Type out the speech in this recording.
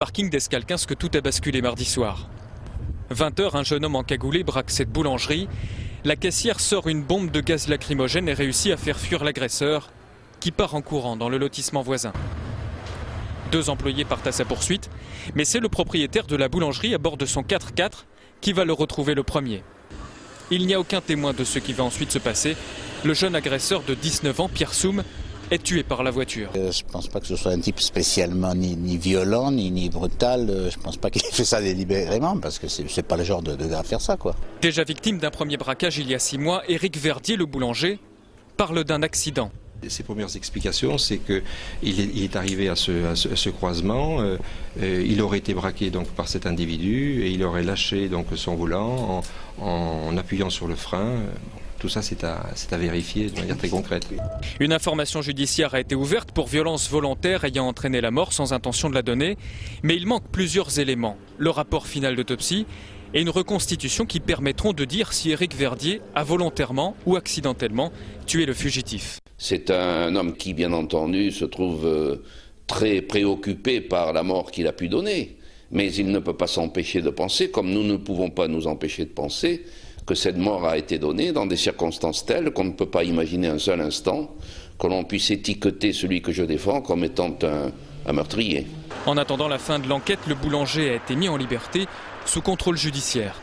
Parking d'Escalquens que tout a basculé mardi soir. 20 h, un jeune homme encagoulé braque cette boulangerie. La caissière sort une bombe de gaz lacrymogène et réussit à faire fuir l'agresseur, qui part en courant dans le lotissement voisin. 2 employés partent à sa poursuite, mais c'est le propriétaire de la boulangerie à bord de son 4x4 qui va le retrouver le premier. Il n'y a aucun témoin de ce qui va ensuite se passer. Le jeune agresseur de 19 ans, Pierre Soum, est tué par la voiture. Je ne pense pas que ce soit un type spécialement ni violent, ni brutal. Je ne pense pas qu'il ait fait ça délibérément, parce que c'est pas le genre de gars à faire ça, quoi. Déjà victime d'un premier braquage il y a 6 mois, Éric Verdier, le boulanger, parle d'un accident. Ses premières explications, c'est qu'il est arrivé à ce croisement, il aurait été braqué donc par cet individu et il aurait lâché donc son volant en appuyant sur le frein. Tout ça, c'est à vérifier de manière très concrète. Une information judiciaire a été ouverte pour violence volontaire ayant entraîné la mort sans intention de la donner, mais il manque plusieurs éléments. Le rapport final d'autopsie et une reconstitution qui permettront de dire si Éric Verdier a volontairement ou accidentellement tué le fugitif. C'est un homme qui, bien entendu, se trouve très préoccupé par la mort qu'il a pu donner. Mais il ne peut pas s'empêcher de penser, comme nous ne pouvons pas nous empêcher de penser, que cette mort a été donnée dans des circonstances telles qu'on ne peut pas imaginer un seul instant que l'on puisse étiqueter celui que je défends comme étant un meurtrier. En attendant la fin de l'enquête, le boulanger a été mis en liberté sous contrôle judiciaire.